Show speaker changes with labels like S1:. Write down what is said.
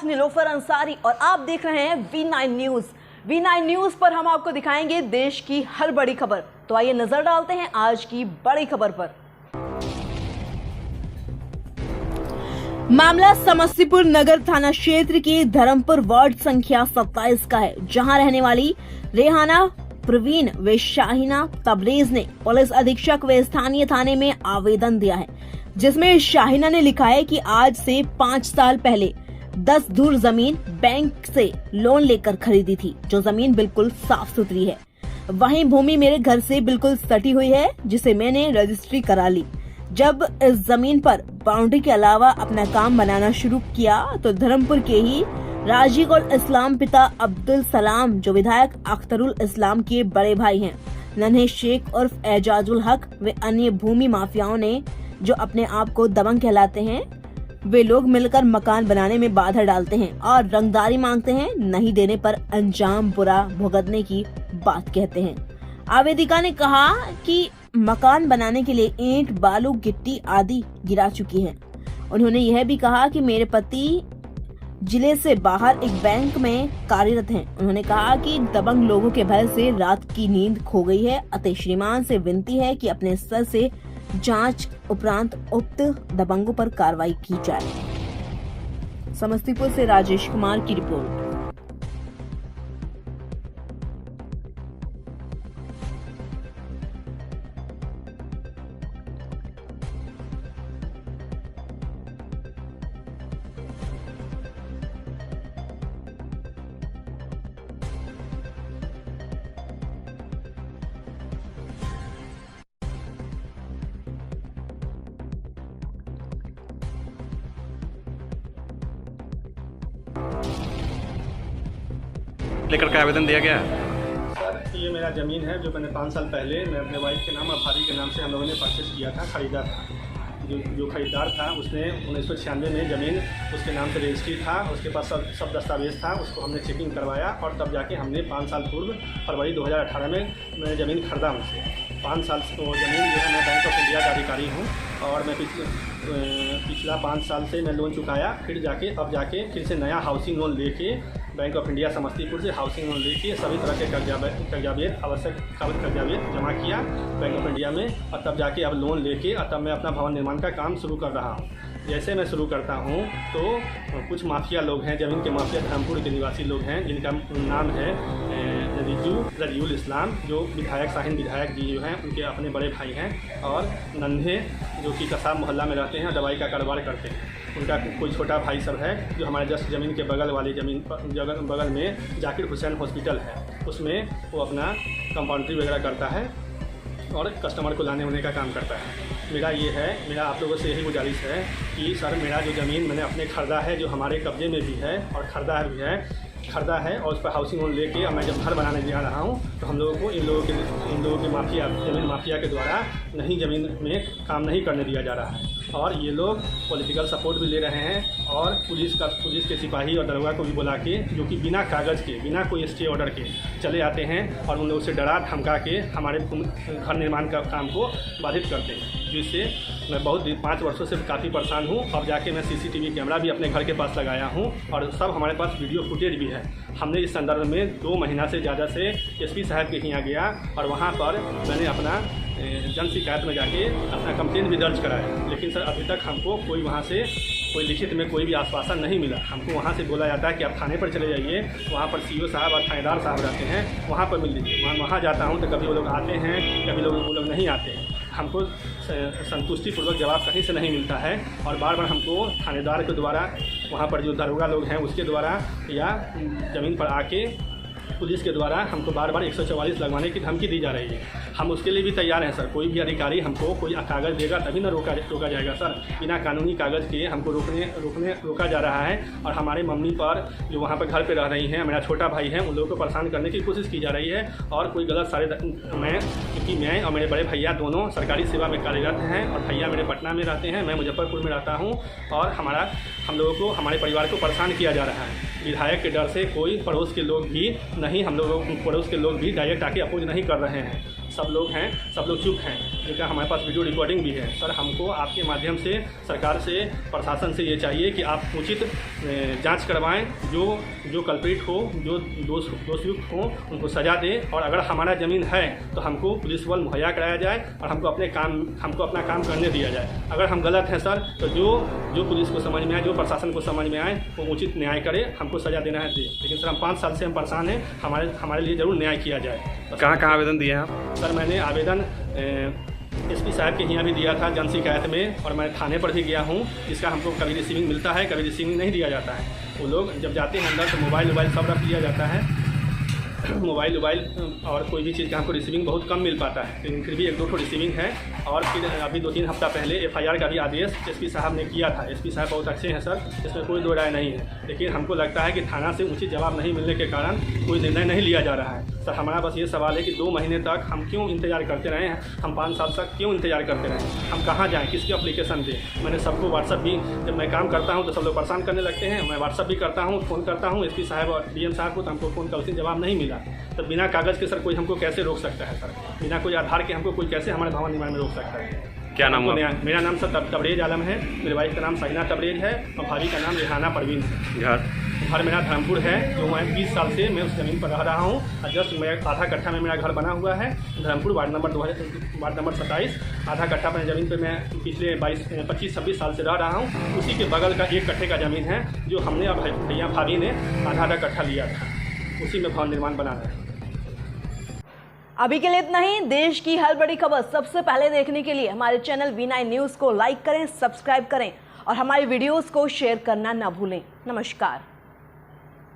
S1: साथ नीलोफर अंसारी और आप देख रहे हैं V9 न्यूज। V9 न्यूज पर हम आपको दिखाएंगे देश की हर बड़ी खबर। तो आइए नजर डालते हैं आज की बड़ी खबर पर। मामला समस्तीपुर नगर थाना क्षेत्र के धर्मपुर वार्ड संख्या 27 का है, जहां रहने वाली रेहाना प्रवीण व शाहिना तबरेज ने पुलिस अधीक्षक व स्थानीय थाने में आवेदन दिया है, जिसमें शाहिना ने लिखा है कि आज से 5 साल पहले 10 धुर जमीन बैंक से लोन लेकर खरीदी थी, जो जमीन बिल्कुल साफ सुथरी है। वहीं भूमि मेरे घर से बिल्कुल सटी हुई है, जिसे मैंने रजिस्ट्री करा ली। जब इस जमीन पर बाउंड्री के अलावा अपना काम बनाना शुरू किया तो धर्मपुर के ही राजीव उल इस्लाम पिता अब्दुल सलाम, जो विधायक अख्तरुल इस्लाम के बड़े भाई हैं, नन्हे शेख उर्फ एजाजुल हक व अन्य भूमि माफियाओं ने, जो अपने आप को दबंग कहलाते हैं, वे लोग मिलकर मकान बनाने में बाधा डालते हैं और रंगदारी मांगते हैं। नहीं देने पर अंजाम बुरा भुगतने की बात कहते हैं। आवेदिका ने कहा कि मकान बनाने के लिए ईंट, बालू, गिट्टी आदि गिरा चुकी है। उन्होंने यह भी कहा कि मेरे पति जिले से बाहर एक बैंक में कार्यरत हैं। उन्होंने कहा कि दबंग लोगों के भय से रात की नींद खो गई है। अतः श्रीमान से विनती है कि अपने स्तर से जांच उपरांत उक्त दबंगों पर कार्रवाई की जाए। समस्तीपुर से राजेश कुमार की रिपोर्ट।
S2: लेकर के आवेदन दिया गया है।
S3: सर, ये मेरा ज़मीन है जो मैंने 5 साल पहले मैं अपने वाइफ के नाम और भाभी के नाम से हम लोगों ने परचेस किया था, खरीदा था। जो खरीदार था उसने 1996 में ज़मीन उसके नाम से रजिस्ट्री था, उसके पास सब दस्तावेज था। उसको हमने चेकिंग करवाया और तब जाके हमने 5 साल पूर्व फरवरी 2018 में मैंने ज़मीन खरीदा उनसे। 5 साल तो ज़मीन जो है मैं बैंक ऑफ इंडिया का अधिकारी हूँ और मैं पिछला 5 साल से मैं लोन चुकाया। अब जाके फिर से नया हाउसिंग लोन लेके बैंक ऑफ इंडिया समस्तीपुर से हाउसिंग लोन लेके सभी तरह के कर्जावेद आवश्यक कर्जावेद जमा किया बैंक ऑफ इंडिया में, और तब जाके अब लोन लेके और तब मैं अपना भवन निर्माण का काम शुरू कर रहा हूँ। जैसे मैं शुरू करता हूँ तो कुछ माफिया लोग हैं, ज़मीन के माफिया धर्मपुर के निवासी लोग हैं, जिनका नाम है रजीउल इस्लाम, जो विधायक शाहीन विधायक जी जो हैं उनके अपने बड़े भाई हैं, और नन्हे जो कि कसाब मोहल्ला में रहते हैं, दवाई का कारोबार करते हैं। उनका कोई छोटा भाई सब है जो हमारे जस्ट ज़मीन के बगल वाली बगल में जाकिर हुसैन हॉस्पिटल है, उसमें वो अपना कंपाउंड्री वगैरह करता है और कस्टमर को लाने होने का काम करता है। मेरा आप लोगों से यही गुजारिश है कि सर, मेरा जो ज़मीन मैंने अपने खरीदा है, जो हमारे कब्जे में भी है और खरीदा है और उस पर हाउसिंग लोन लेके अब मैं जब घर बनाने जा रहा हूँ तो हम लोगों को इन लोगों के माफिया ज़मीन माफिया के द्वारा नहीं ज़मीन में काम नहीं करने दिया जा रहा है। और ये लोग पॉलिटिकल सपोर्ट भी ले रहे हैं और पुलिस के सिपाही और दरोगा को भी बुला के, जो कि बिना कागज़ के, बिना कोई स्टे ऑर्डर के चले आते हैं और उन लोगों से डरा धमका के हमारे घर निर्माण का काम को बाधित करते हैं, जिससे मैं बहुत 5 वर्षों से काफ़ी परेशान हूँ। अब जाके मैं CCTV कैमरा भी अपने घर के पास लगाया हूँ और सब हमारे पास वीडियो फुटेज भी है। हमने इस संदर्भ में 2 महीना से ज़्यादा से SP साहब के यहाँ गया और वहाँ पर मैंने अपना जन शिकायत में जाके अपना कंप्लेंट भी दर्ज कराया, लेकिन सर अभी तक हमको कोई वहाँ से कोई लिखित में कोई भी आश्वासन नहीं मिला। हमको वहाँ से बोला जाता है कि आप थाने पर चले जाइए, वहाँ पर CO साहब और थानेदार साहब रहते हैं, वहाँ पर मिल लीजिए। वहाँ जाता हूँ तो कभी वो लोग आते हैं, कभी वो लोग नहीं आते हैं। हमको संतुष्टिपूर्वक जवाब कहीं से नहीं मिलता है और बार बार हमको थानेदार के द्वारा, वहाँ पर जो दरोगा लोग हैं उसके द्वारा या ज़मीन पर आके पुलिस के द्वारा हमको बार बार 144 लगवाने की धमकी दी जा रही है। हम उसके लिए भी तैयार हैं सर। कोई भी अधिकारी हमको कोई कागज़ देगा तभी ना रोका जाएगा सर। बिना कानूनी कागज़ के हमको रोका जा रहा है और हमारे मम्मी पर जो वहाँ पर घर पे रह रही हैं, मेरा छोटा भाई है, उन लोगों को परेशान करने की कोशिश की जा रही है। और कोई गलत क्योंकि मैं और मेरे बड़े भैया दोनों सरकारी सेवा में कार्यरत हैं और भैया मेरे पटना में रहते हैं, मैं मुजफ्फरपुर में रहता हूँ और हम लोगों को, हमारे परिवार को परेशान किया जा रहा है। विधायक के डर से कोई पड़ोस के लोग भी नहीं, पड़ोस के लोग भी डायरेक्ट आके अपोज नहीं कर रहे हैं। सब लोग चुप हैं, जिनका हमारे पास वीडियो रिकॉर्डिंग भी है। सर, हमको आपके माध्यम से सरकार से, प्रशासन से ये चाहिए कि आप उचित जांच करवाएं, जो कल्प्रिट हो, जो दोषयुक्त हो उनको सज़ा दें, और अगर हमारा ज़मीन है तो हमको पुलिस बल मुहैया कराया जाए और हमको अपना काम करने दिया जाए। अगर हम गलत हैं सर तो जो पुलिस को समझ में आए, जो प्रशासन को समझ में आए वो उचित न्याय करे, हमको सज़ा देना है दे। लेकिन सर हम 5 साल से हम परेशान हैं, हमारे लिए ज़रूर न्याय किया जाए।
S2: कहाँ आवेदन दिए हैं आप?
S3: सर मैंने आवेदन एसपी साहब के यहाँ भी दिया था जन शिकायत में, और मैं थाने पर भी गया हूँ। इसका हमको कभी रिसीविंग मिलता है, कभी रिसीविंग नहीं दिया जाता है। वो लोग जब जाते हैं अंदर तो मोबाइल सब रख लिया जाता है, मोबाइल और कोई भी चीज़ का हमको रिसीविंग बहुत कम मिल पाता है। लेकिन फिर भी 1-2 रिसीविंग है। और फिर अभी 2-3 हफ्ता पहले FIR का भी आदेश एसपी साहब ने किया था। एसपी साहब बहुत अच्छे हैं सर, इसमें कोई दो राय नहीं है। लेकिन हमको लगता है कि थाना से उचित जवाब नहीं मिलने के कारण कोई निर्णय नहीं लिया जा रहा है। सर हमारा बस ये सवाल है कि 2 महीने तक हम क्यों इंतज़ार करते रहे हैं, हम 5 साल तक क्यों इंतज़ार करते रहे, हम कहाँ जाएँ, किसकी एप्लीकेशन दें। मैंने सबको व्हाट्सअप भी, जब मैं काम करता हूँ तो सब लोग परेशान करने लगते हैं, मैं व्हाट्सअप भी करता हूँ, फ़ोन करता हूँ एसपी साहब और DM साहब को, तो हमको फ़ोन का उसी जवाब नहीं मिला। तो बिना कागज़ के सर कोई हमको कैसे रोक सकता है सर, बिना कोई आधार के हमको कोई कैसे हमारे भवन निर्माण में रोक सकता है।
S2: क्या नाम हुआ?
S3: मेरा नाम सर तबरेज आलम है, मेरे वाइफ का नाम शाहिना तबरेज है और भाभी का नाम रेहाना परवीन है। घर मेरा धर्मपुर है, जो मैं 20 साल से मैं उस ज़मीन पर रह रहा हूँ। और जस्ट मैं आधा कट्ठा में मेरा घर बना हुआ है, धर्मपुर वार्ड नंबर 27। आधा कट्ठा पर ज़मीन पर मैं पिछले 25-26 साल से रह रहा हूँ। उसी के बगल का 1 कट्ठे का ज़मीन है जो हमने अब भैया भाभी ने आधा कट्ठा लिया था, उसी में भवन निर्माण बना है।
S1: अभी के लिए इतना ही। देश की हर बड़ी खबर सबसे पहले देखने के लिए हमारे चैनल V9 न्यूज़ को लाइक करें, सब्सक्राइब करें और हमारी वीडियोस को शेयर करना ना भूलें। नमस्कार।